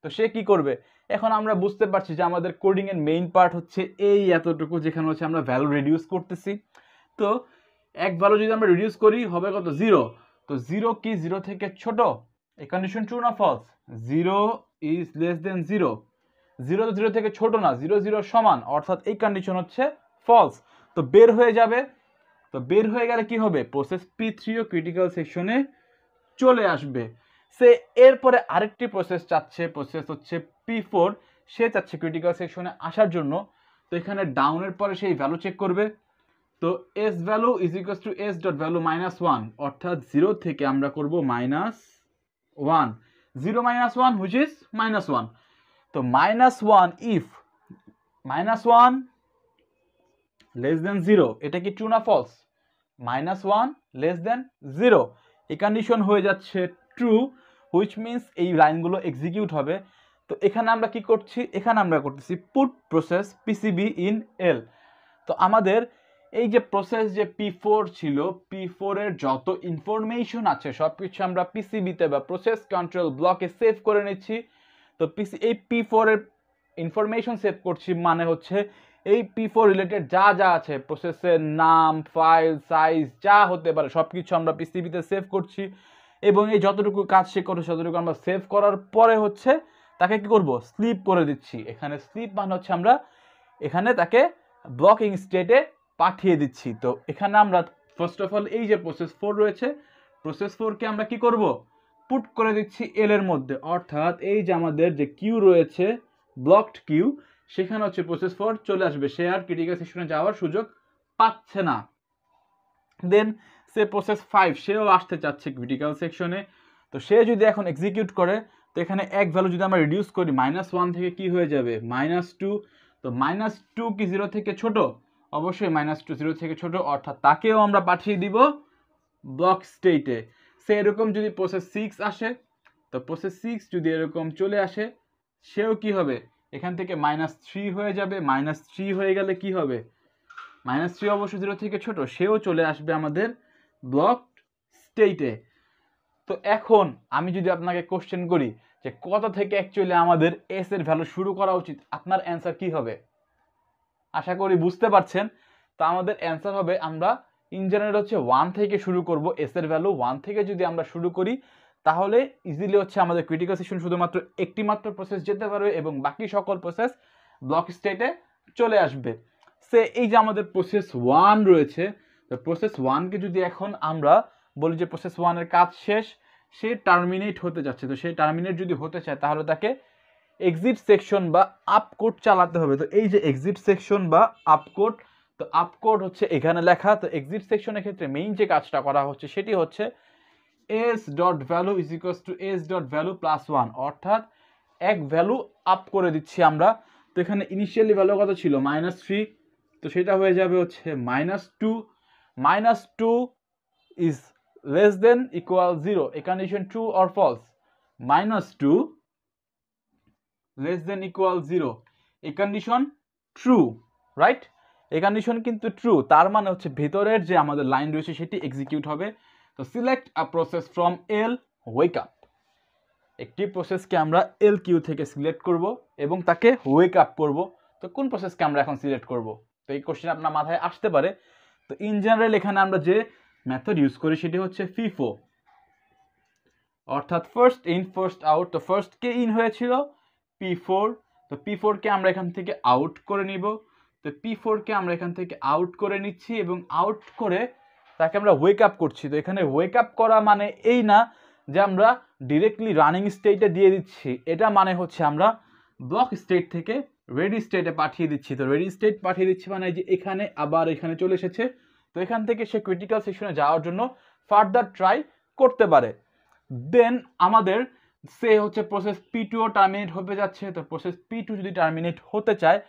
তো সে কি করবে, এখন আমরা বুঝতে পারছি যে আমাদের কোডিং এর মেইন পার্ট হচ্ছে এই এতটুকু, যেখানে হচ্ছে আমরা ভ্যালু রিডিউস করতেছি। তো এক ভ্যালু যদি আমরা রিডিউস করি হবে কত, 0। তো 0 কি 0 থেকে ছোট, এই কন্ডিশন ট্রু না ফলস, 0 ইজ লেস দেন 0, 0 তো 0 থেকে ছোট না, 0 0 সমান, অর্থাৎ এই কন্ডিশন হচ্ছে ফলস। তো বের হয়ে যাবে। তো বের হয়ে গেলে কি হবে, প্রসেস P3 ও ক্রিটিক্যাল সেকশনে চলে আসবে। সে এরপরে আরেকটি প্রসেস চাচ্ছে, প্রসেস হচ্ছে P4, সে চাচ্ছে ক্রিটিক্যাল সেকশনে আসার জন্য। তো এখানে ডাউনের পরে সেই ভ্যালু চেক করবে। তো S value is equals to S dot value -1, অর্থাৎ 0 থেকে আমরা করব -1, 0 -1 হুইচ ইজ -1। তো -1 ইফ -1 লেস দেন 0, এটা কি ট্রু না ফলস, -1 লেস দেন 0, এই কন্ডিশন হয়ে যাচ্ছে ট্রু, হুইচ মিনস এই লাইনগুলো এক্সিকিউট হবে। তো এখানে আমরা কি করছি, এখানে আমরা করতেছি পুট প্রসেস পিসিবি ইন এল। তো আমাদের এই যে প্রসেস যে P4 ছিল, P4 এর যত ইনফরমেশন আছে সব কিছু আমরা পিসিবিতে বা প্রসেস কন্ট্রোল ব্লকে সেভ করে নিচ্ছি। তো এই P4 এর ইনফরমেশন সেভ করছি মানে হচ্ছে এই P4 রিলেটেড যা যা আছে, প্রসেসের নাম, ফাইল সাইজ যা হতে পারে সব কিছু আমরা পিসিবিতে সেভ করছি। এবং এই যতটুকু কাজ সে করে ততটুকু আমরা সেভ করার পরে হচ্ছে তাকে কি করব, স্লিপ করে দিচ্ছি। এখানে স্লিপ মানে হচ্ছে আমরা এখানে তাকে ব্লকিং স্টেটে পাঠিয়ে দিচ্ছি। তো এখানে আমরা ফার্স্ট অফ অল এই যে প্রসেস 4 রয়েছে, প্রসেস 4কে আমরা কি করব, পুট করে দিচ্ছি এল এর মধ্যে, অর্থাৎ এই যে আমাদের যে কিউ রয়েছে ব্লকড কিউ, সেখানে হচ্ছে প্রসেস 4 চলে আসবে, সে আর ক্রিটিক্যাল সেকশনে যাওয়ার সুযোগ পাচ্ছে না। দেন সে প্রসেস 5, সেও আসতে চাচ্ছে ক্রিটিক্যাল সেকশনে। তো সে যদি এখন এক্সিকিউট করে, তো এখানে এক ভ্যালু যদি আমরা রিডিউস করি -1 থেকে কি হয়ে যাবে -2। তো -2 কি 0 থেকে ছোট, অবশ্যই -2 0 থেকে ছোট, অর্থাৎ তাকেও আমরা পাঠিয়ে দিব ব্লক স্টেটে। সে এরকম যদি প্রসেস 6 আসে, তো প্রসেস 6 যদি এরকম চলে আসে, সেও কি হবে, এখান থেকে -3 হয়ে যাবে। -3 হয়ে গেলে কি হবে, -3 অবশ্য 0 থেকে ছোট, সেও চলে আসবে আমাদের ব্লক স্টেটে। তো এখন আমি যদি আপনাকে কোশ্চেন করি যে কত থেকে অ্যাকচুয়ালি আমাদের এস এর ভ্যালু শুরু করা উচিত, আপনার অ্যান্সার কি হবে, আশা করি বুঝতে পারছেন। তো আমাদের অ্যান্সার হবে, আমরা ইন জেনারেল হচ্ছে 1 থেকে শুরু করব, এস এর ভ্যালু 1 থেকে যদি আমরা শুরু করি তাহলে ইজিলি হচ্ছে আমাদের ক্রিটিক্যাল সেকশন শুধুমাত্র একটি মাত্র প্রসেস যেতে পারবে এবং বাকি সকল প্রসেস ব্লক স্টেটে চলে আসবে। সে এই যে আমাদের প্রসেস 1 রয়েছে, তো প্রসেস 1কে যদি এখন আমরা বলি যে প্রসেস 1 এর কাজ শেষ, সে টার্মিনেট হতে যাচ্ছে। তো সে টার্মিনেট যদি হতে চায় তাহলে তাকে এক্সিট সেকশন বা আপকোড চালাতে হবে। তো এই যে এক্সিট সেকশন বা আপকোড, তো আপকোড হচ্ছে এখানে লেখা। তো এক্সিট সেকশনের ক্ষেত্রে মেইন যে কাজটা করা হচ্ছে সেটি হচ্ছে S dot value is equals to S dot value +1, অর্থাৎ এক ভ্যালু আপ করে দিচ্ছি আমরা। তো এখানে ইনিশিয়ালি ভ্যালু কত ছিল, -3, তো সেটা হয়ে যাবে হচ্ছে -2। -2 ইজ লেস দেন ইকুয়াল 0, এ condition true or false, -2 less than equal 0, এই কন্ডিশন ট্রু, রাইট, এই কন্ডিশন কিন্তু ট্রু। তার মানে হচ্ছে ভেতরের যে আমাদের লাইন রয়েছে সেটি এক্সিকিউট হবে। তো select a process from L wake up, একটি প্রসেসকে আমরা এল কিউ থেকে সিলেক্ট করব এবং তাকে ওয়েক আপ করব। তো কোন প্রসেসকে আমরা এখন সিলেক্ট করব, তো এই কোশ্চেন আপনার মাথায় আসতে পারে। তো ইন জেনারেল এখানে আমরা যে মেথড ইউজ করি সেটি হচ্ছে FIFO, অর্থাৎ ফার্স্ট ইন ফার্স্ট আউট। তো ফার্স্ট কে ইন হয়েছিল P4, তো P4 কে আমরা এখান থেকে আউট করে নিব। তো P4 কে আমরা এখান থেকে আউট করে নিচ্ছি এবং আউট করে তাকে আমরা ওয়েক আপ করছি। তো এখানে ওয়েক আপ করা মানে এই না যে আমরা ডিরেক্টলি রানিং স্টেটে দিয়ে দিচ্ছি, এটা মানে হচ্ছে আমরা ব্লক স্টেট থেকে রেডি স্টেটে পাঠিয়ে দিচ্ছি। তো রেডি স্টেট পাঠিয়ে দিচ্ছি মানে যে এখানে আবার এখানে চলে এসেছে। তো এখান থেকে সে ক্রিটিক্যাল সেকশনে যাওয়ার জন্য ফার্দার ট্রাই করতে পারে। দেন আমাদের সে হচ্ছে প্রসেস P2 ও টার্মিনেট হতে যাচ্ছে। তো প্রসেস P2 যদি টার্মিনেট হতে চায়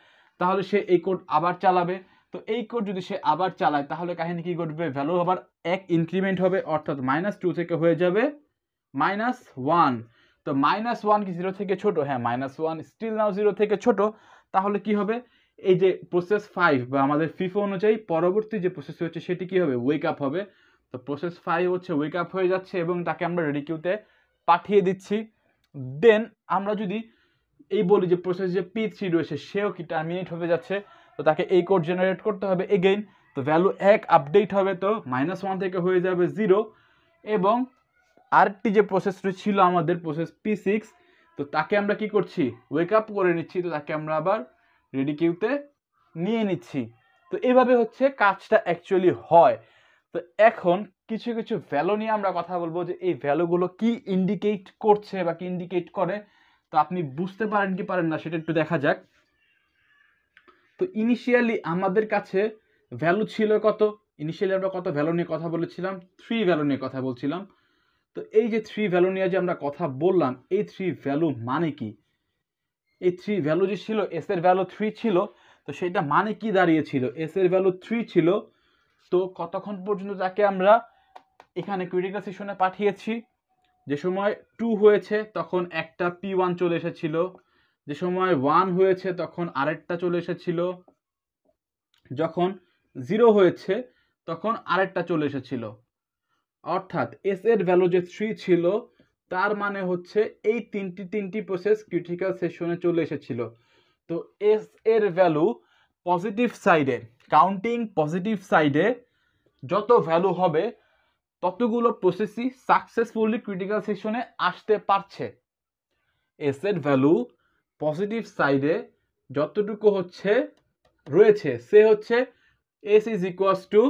তাহলে সে এই কোড আবার চালাবে। তো এই কোড যদি সে আবার চালায় তাহলে কাহিনী কি ঘটবে, ভ্যালু আবার 1 ইনক্রিমেন্ট হবে, অর্থাৎ -2 থেকে হয়ে যাবে -1। তো -1 কি 0 থেকে ছোট, হ্যাঁ -1 স্টিল নাও 0 থেকে ছোট। তাহলে কি হবে, এই যে প্রসেস 5 বা আমাদের FIFO অনুযায়ী পরবর্তী যে প্রসেস হচ্ছে সেটি কি হবে, ওয়েক আপ হবে। তো প্রসেস 5 হচ্ছে ওয়েক আপ হয়ে যাচ্ছে এবং তাকে আমরা রেডি কিউতে পাঠিয়ে দিচ্ছি। দেন আমরা যদি এই বলি যে প্রসেস যে P3 রয়েছে সেও কি টার্মিনেট হয়ে যাচ্ছে, তো তাকে এই কোড জেনারেট করতে হবে এগেইন। তো ভ্যালু 1 আপডেট হবে, তো -1 থেকে হয়ে যাবে 0। এবং আরেকটি যে প্রসেসটি ছিল আমাদের প্রসেস P6, তো তাকে আমরা কি করছি, ওয়েক আপ করে নিচ্ছি, তো তাকে আমরা আবার রেডি কিউতে নিয়ে নিচ্ছি। তো এইভাবে হচ্ছে কাজটা অ্যাকচুয়ালি হয়। তো এখন কিছু কিছু ভ্যালু নিয়ে আমরা কথা বলবো যে এই ভ্যালুগুলো কি ইন্ডিকেট করছে বা কি ইন্ডিকেট করে, তো আপনি বুঝতে পারেন কি পারেন না সেটা একটু দেখা যাক। তো ইনিশিয়ালি আমাদের কাছে ভ্যালু ছিল কত, ইনিশিয়ালি আমরা কত ভ্যালু নিয়ে কথা বলেছিলাম, 3 ভ্যালু নিয়ে কথা বলছিলাম। তো এই যে 3 ভ্যালু নিয়ে যে আমরা কথা বললাম, এই 3 ভ্যালু মানে কি, এই 3 ভ্যালু যে ছিল, এস এর ভ্যালু 3 ছিল, তো সেটা মানে কি দাঁড়িয়েছিল, এস এর ভ্যালু 3 ছিল, তো কতক্ষণ পর্যন্ত তাকে আমরা এখানে ক্রিটিক্যাল সেকশনে পাঠিয়েছি, যে সময় 2 হয়েছে তখন একটা P1 চলে এসেছিল, যে সময় 1 হয়েছে তখন আরেকটা চলে এসেছিল, যখন 0 হয়েছে তখন আরেকটা চলে এসেছিল। অর্থাৎ এস এর ভ্যালু যে 3 ছিল, তার মানে হচ্ছে এই তিনটি প্রসেস ক্রিটিক্যাল সেকশনে চলে এসেছিল। তো এস এর ভ্যালু পজিটিভ সাইডে, কাউন্টিং পজিটিভ সাইডে যত ভ্যালু হবে ততগুলো প্রসেসই সাকসেসফুলি ক্রিটিক্যাল সেকশনে আসতে পারছে। এস এর ভ্যালু পজিটিভ সাইডে যতটুকু হচ্ছে রয়েছে, সে হচ্ছে S is equals to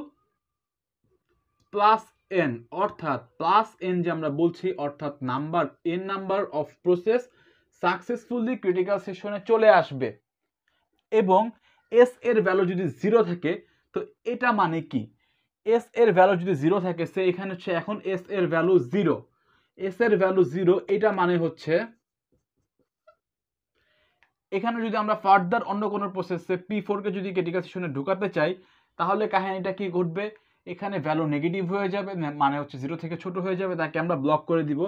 plus N, অর্থাৎ প্লাস এন যে আমরা বলছি, অর্থাৎ number N number of process successfully critical সেকশনে চলে আসবে। এবং এস এর ভ্যালু যদি 0 থাকে, তো এটা মানে কি, এস এর ভ্যালু যদি 0 থাকে, সে এখানে হচ্ছে এখন এস এর ভ্যালু 0, এস এর ভ্যালু 0, এটা মানে হচ্ছে এখানে যদি আমরা ফার্দার অন্য কোনো প্রসেসে P4 কে যদি ক্রিটিক্যাল সেকশনে ঢুকাতে চাই, তাহলে কাহিনীটা কি ঘটবে, এখানে ভ্যালু নেগেটিভ হয়ে যাবে, মানে হচ্ছে 0 থেকে ছোট হয়ে যাবে, তাকে আমরা ব্লক করে দিব।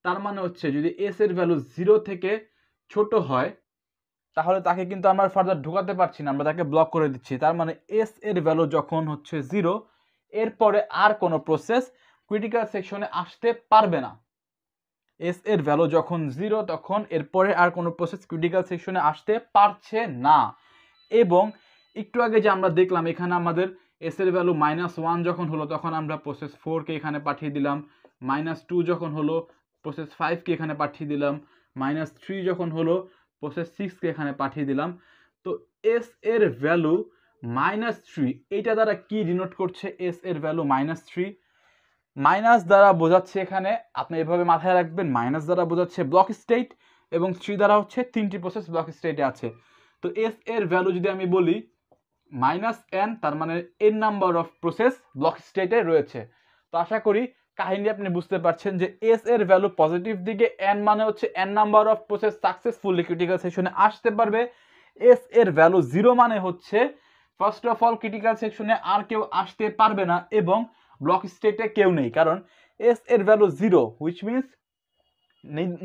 তার মানে হচ্ছে যদি এস এর ভ্যালু 0 থেকে ছোট হয়, তাহলে তাকে কিন্তু আমরা ফার্দার ঢুকাতে পারছি না, আমরা তাকে ব্লক করে দিচ্ছি। তার মানে এস এর ভ্যালু যখন হচ্ছে 0, এরপরে আর কোনো প্রসেস ক্রিটিক্যাল সেকশনে আসতে পারবে না। এস এর ভ্যালু যখন 0, তখন এরপরে আর কোনো প্রসেস ক্রিটিক্যাল সেকশনে আসতে পারছে না। এবং একটু আগে যে আমরা দেখলাম এখানে আমাদের এস এর ভ্যালু -1 যখন হলো, তখন আমরা প্রসেস 4 কে এখানে পাঠিয়ে দিলাম, -2 যখন হলো প্রসেস 5 কে এখানে পাঠিয়ে দিলাম, -3 যখন হলো প্রসেস 6 কে এখানে পাঠিয়ে দিলাম। তো এস এর ভ্যালু -3, এইটা দ্বারা কি ডিনোট করছে, এস এর ভ্যালু -3 মাইনাস দ্বারা বোঝাচ্ছে, এখানে আপনি এভাবে মাথায় রাখবেন, মাইনাস দ্বারা বোঝাচ্ছে ব্লক স্টেট, এবং 3 দ্বারা হচ্ছে 3টি প্রসেস ব্লক স্টেটে আছে। তো এস এর ভ্যালু যদি আমি বলি -n, তার মানে n number of process block স্টেটে রয়েছে। তো আশা করি কাহিনী আপনি বুঝতে পারছেন যে এস এর ভ্যালু পজিটিভ দিকে, n মানে হচ্ছে n number of process successfully critical সেকশনে আসতে পারবে। এস এর ভ্যালু 0 মানে হচ্ছে ফার্স্ট অফ অল ক্রিটিক্যাল সেকশনে আর কেউ আসতে পারবে না, এবং ব্লক স্টেটে কেউ নেই, কারণ এস এর value 0, which means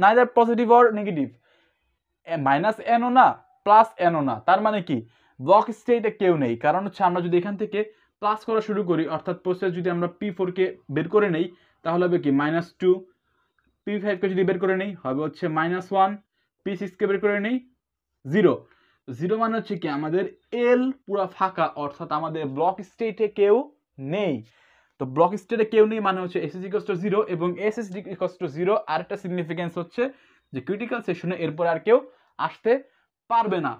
neither positive or negative, -nও না +nও না। তার মানে কি, ব্লক স্টেটে কেউ নেই, কারণ হচ্ছে আমরা যদি এখান থেকে প্লাস করা শুরু করি, অর্থাৎ প্রসেস যদি আমরা P4 কে বের করে নেই, তাহলে হবে কি -2, P5 কে যদি বের করে নেই হবে হচ্ছে -1, P6 কে বের করে নেই 0। 0 মানে হচ্ছে কি আমাদের এল পুরো ফাঁকা, অর্থাৎ আমাদের ব্লক স্টেটে কেউ নেই। তো ব্লক স্টেটে কেউ নেই মানে হচ্ছে এস ইজ ইকুয়ালস টু 0, এবং এস ইজ ইকুয়ালস টু 0 আরেকটা সিগনিফিকেন্স হচ্ছে যে ক্রিটিক্যাল সেকশনে এরপর আর কেউ আসতে পারবে না।